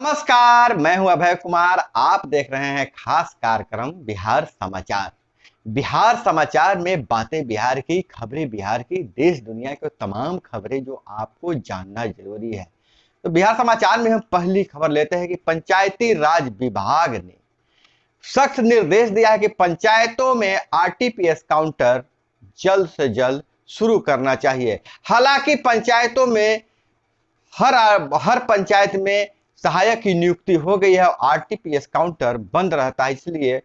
नमस्कार, मैं हूं अभय कुमार। आप देख रहे हैं खास कार्यक्रम बिहार समाचार। बिहार समाचार में बातें बिहार की, खबरें बिहार की, देश दुनिया की तमाम खबरें जो आपको जानना जरूरी है। तो बिहार समाचार में हम पहली खबर लेते हैं कि पंचायती राज विभाग ने सख्त निर्देश दिया है कि पंचायतों में आरटीपीएस काउंटर जल्द से जल्द शुरू करना चाहिए। हालांकि पंचायतों में हर हर पंचायत में सहायक की नियुक्ति हो गई है और आरटीपीएस काउंटर बंद रहता है, इसलिए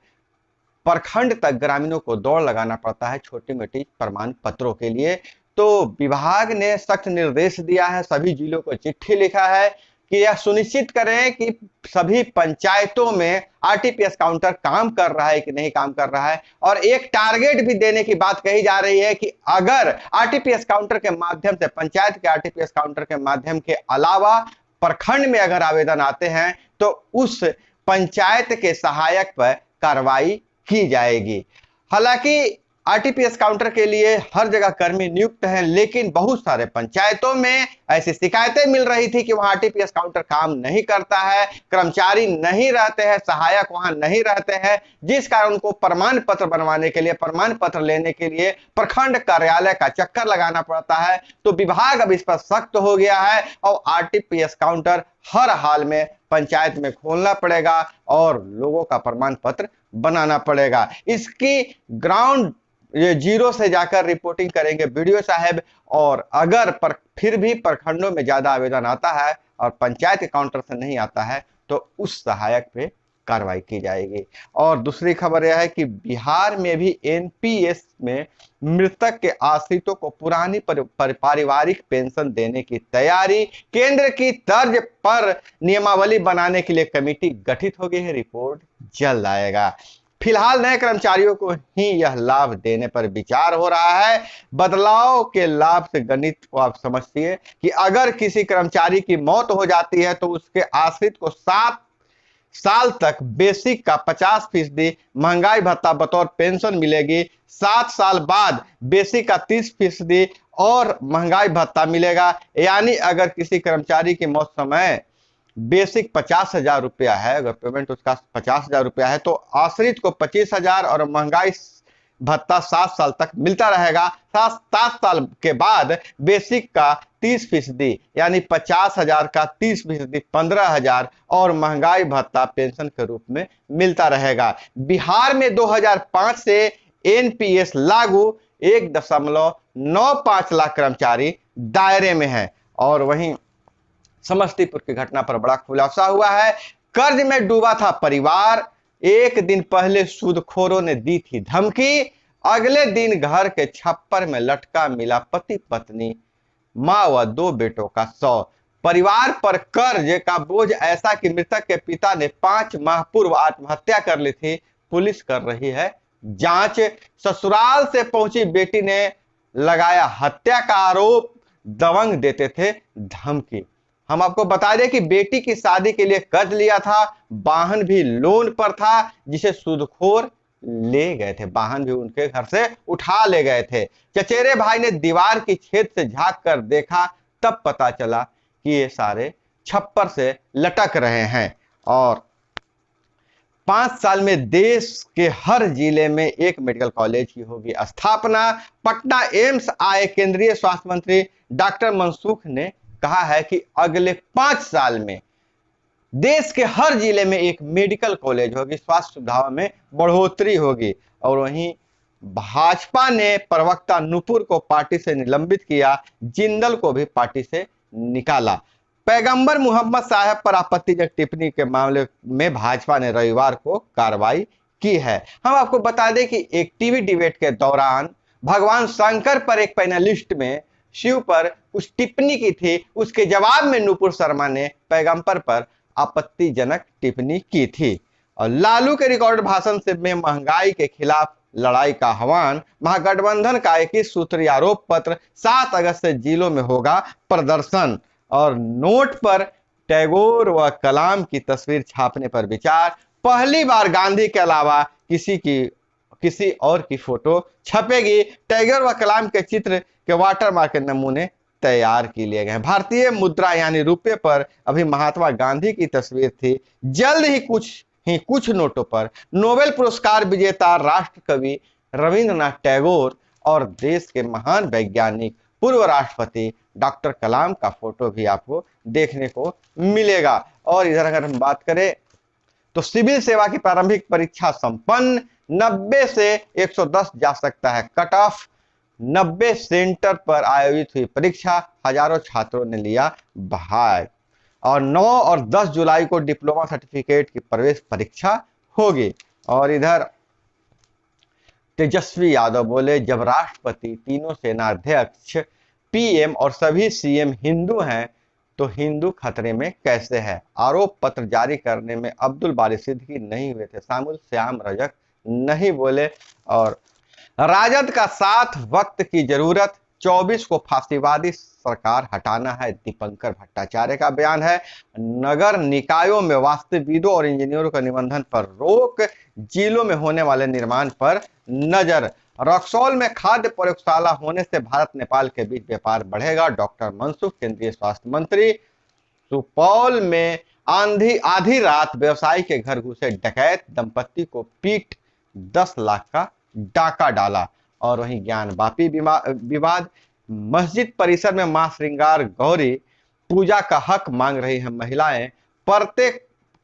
प्रखंड तक ग्रामीणों को दौड़ लगाना पड़ता है छोटी मोटी प्रमाण पत्रों के लिए। तो विभाग ने सख्त निर्देश दिया है, सभी जिलों को चिट्ठी लिखा है कि यह सुनिश्चित करें कि सभी पंचायतों में आरटीपीएस काउंटर काम कर रहा है कि नहीं काम कर रहा है। और एक टारगेट भी देने की बात कही जा रही है कि अगर आरटीपीएस काउंटर के माध्यम से, पंचायत के आरटीपीएस काउंटर के माध्यम के अलावा प्रखंड में अगर आवेदन आते हैं तो उस पंचायत के सहायक पर कार्रवाई की जाएगी। हालांकि आरटीपीएस काउंटर के लिए हर जगह कर्मी नियुक्त हैं, लेकिन बहुत सारे पंचायतों में ऐसी शिकायतें मिल रही थी कि वहां आरटीपीएस काउंटर काम नहीं करता है, कर्मचारी नहीं रहते हैं, सहायक वहां नहीं रहते हैं, जिस कारण उनको प्रमाण पत्र बनवाने के लिए, प्रमाण पत्र लेने के लिए प्रखंड कार्यालय का चक्कर लगाना पड़ता है। तो विभाग अब इस पर सख्त हो गया है और आरटीपीएस काउंटर हर हाल में पंचायत में खोलना पड़ेगा और लोगों का प्रमाण पत्र बनाना पड़ेगा। इसकी ग्राउंड ये जीरो से जाकर रिपोर्टिंग करेंगे वीडियो साहब। और अगर फिर भी प्रखंडों में ज्यादा आवेदन आता है और पंचायत के काउंटर से नहीं आता है तो उस सहायक पे कार्रवाई की जाएगी। और दूसरी खबर यह है कि बिहार में भी एनपीएस में मृतक के आश्रितों को पुरानी पारिवारिक पेंशन देने की तैयारी, केंद्र की तर्ज पर नियमावली बनाने के लिए कमेटी गठित हो गई है, रिपोर्ट जल्द आएगा। फिलहाल नए कर्मचारियों को ही यह लाभ देने पर विचार हो रहा है। बदलाव के लाभ से गणित को आप समझिए कि अगर किसी कर्मचारी की मौत हो जाती है तो उसके आश्रित को 7 साल तक बेसिक का 50% महंगाई भत्ता बतौर पेंशन मिलेगी। 7 साल बाद बेसिक का 30% और महंगाई भत्ता मिलेगा। यानी अगर किसी कर्मचारी की मौत समय बेसिक 50,000 रुपया है, अगर पेमेंट उसका 50,000 रुपया है तो आश्रित को 25,000 और महंगाई भत्ता 7 साल तक मिलता रहेगा। 7 साल के बाद बेसिक का 30% यानी 50,000 का 30% 15,000 और महंगाई भत्ता पेंशन के रूप में मिलता रहेगा। बिहार में 2005 से एनपीएस लागू, 1.95 लाख कर्मचारी दायरे में है। और वहीं समस्तीपुर की घटना पर बड़ा खुलासा हुआ है। कर्ज में डूबा था परिवार, एक दिन पहले सूदखोरों ने दी थी धमकी, अगले दिन घर के छप्पर में लटका मिला पति पत्नी, मां व 2 बेटों का शव। परिवार पर कर्ज का बोझ ऐसा कि मृतक के पिता ने 5 माह पूर्व आत्महत्या कर ली थी। पुलिस कर रही है जांच। ससुराल से पहुंची बेटी ने लगाया हत्या का आरोप, दबंग देते थे धमकी। हम आपको बता दें कि बेटी की शादी के लिए कर्ज लिया था, वाहन भी लोन पर था जिसे सूदखोर ले गए थे, वाहन भी उनके घर से उठा ले गए थे। चचेरे भाई ने दीवार की छेद से झांक कर देखा, तब पता चला कि ये सारे छप्पर से लटक रहे हैं। और 5 साल में देश के हर जिले में एक मेडिकल कॉलेज की होगी स्थापना। पटना एम्स आए केंद्रीय स्वास्थ्य मंत्री डॉक्टर मनसुख ने कहा है कि अगले 5 साल में देश के हर जिले में एक मेडिकल कॉलेज होगी, स्वास्थ्य सुविधाओं में बढ़ोतरी होगी। और वहीं भाजपा ने प्रवक्ता नुपुर को पार्टी से निलंबित किया, जिंदल को भी पार्टी से निकाला। पैगंबर मोहम्मद साहब पर आपत्तिजनक टिप्पणी के मामले में भाजपा ने रविवार को कार्रवाई की है। हम आपको बता दें कि एक टीवी डिबेट के दौरान भगवान शंकर पर एक पैनलिस्ट में शिव पर कुछ टिप्पणी की थी, उसके जवाब में नुपुर शर्मा ने पैगंबर पर आपत्तिजनक टिप्पणी की थी। और लालू के रिकॉर्ड भाषण से में महंगाई के खिलाफ लड़ाई का आह्वान, महागठबंधन का 21 सूत्री आरोप पत्र, 7 अगस्त से जिलों में होगा प्रदर्शन। और नोट पर टैगोर व कलाम की तस्वीर छापने पर विचार, पहली बार गांधी के अलावा किसी और की फोटो छपेगी। टैगोर व कलाम के चित्र के वाटरमार्क के नमूने तैयार की लिए गए हैं। भारतीय मुद्रा यानी रुपये पर अभी महात्मा गांधी की तस्वीर थी। जल्द ही कुछ नोटों पर नोबेल पुरस्कार विजेता राष्ट्र कवि रविंद्रनाथ टैगोर और देश के महान वैज्ञानिक पूर्व राष्ट्रपति डॉक्टर कलाम का फोटो भी आपको देखने को मिलेगा। और इधर अगर हम बात करें तो सिविल सेवा की प्रारंभिक परीक्षा संपन्न, 90 से 110 जा सकता है कट ऑफ। 90 सेंटर पर आयोजित हुई परीक्षा, हजारों छात्रों ने लिया भाग। और 9 और 10 जुलाई को डिप्लोमा सर्टिफिकेट की प्रवेश परीक्षा होगी। और इधर तेजस्वी यादव बोले, जब राष्ट्रपति, तीनों सेनाध्यक्ष, पीएम और सभी सीएम हिंदू हैं तो हिंदू खतरे में कैसे है। आरोप पत्र जारी करने में अब्दुल बारी सिद्दीकी नहीं हुए थे, शामुल श्याम रजक नहीं बोले। और राजद का साथ वक्त की जरूरत, 24 को फांसीवादी सरकार हटाना है, दीपंकर भट्टाचार्य का बयान है। नगर निकायों में वास्तुविदों और इंजीनियरों का निबंधन पर रोक, जिलों में होने वाले निर्माण पर नजर। रक्सौल में खाद्य प्रयोगशाला होने से भारत नेपाल के बीच व्यापार बढ़ेगा, डॉक्टर मनसुख, केंद्रीय स्वास्थ्य मंत्री। सुपौल में आधी रात व्यवसायी के घर घुसे डकैत, दंपति को पीट 10 लाख का डाका डाला। और वहीं ज्ञानवापी विवाद, मस्जिद परिसर में मां श्रृंगार गौरी पूजा का हक मांग रही हैं महिलाएं, परते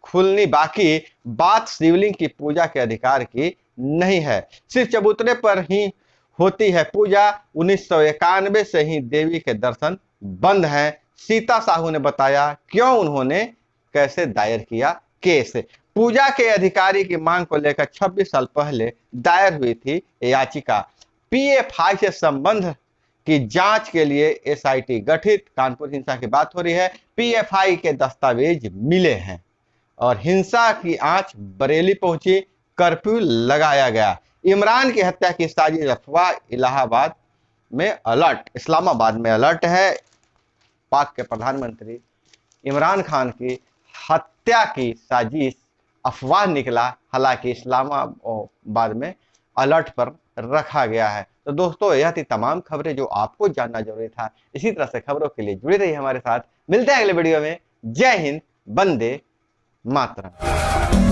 खुलनी बाकी, बात शिवलिंग की पूजा के अधिकार की नहीं है, सिर्फ चबूतरे पर ही होती है पूजा। 1991 से ही देवी के दर्शन बंद हैं। सीता साहू ने बताया क्यों उन्होंने कैसे दायर किया केस। पूजा के अधिकारी की मांग को लेकर 26 साल पहले दायर हुई थी याचिका। पीएफआई से संबंध की जांच के लिए एसआईटी गठित, कानपुर हिंसा की बात हो रही है, पीएफआई के दस्तावेज मिले हैं। और हिंसा की आंच बरेली पहुंची, कर्फ्यू लगाया गया। इमरान की हत्या की साजिश अफवाह, इलाहाबाद में अलर्ट, इस्लामाबाद में अलर्ट है। पाक के प्रधानमंत्री इमरान खान की हत्या की साजिश अफवाह निकला, हालांकि इस्लामाबाद में अलर्ट पर रखा गया है। तो दोस्तों, यह थी तमाम खबरें जो आपको जानना जरूरी था। इसी तरह से खबरों के लिए जुड़े रहिए हमारे साथ। मिलते हैं अगले वीडियो में। जय हिंद, वंदे मातरम।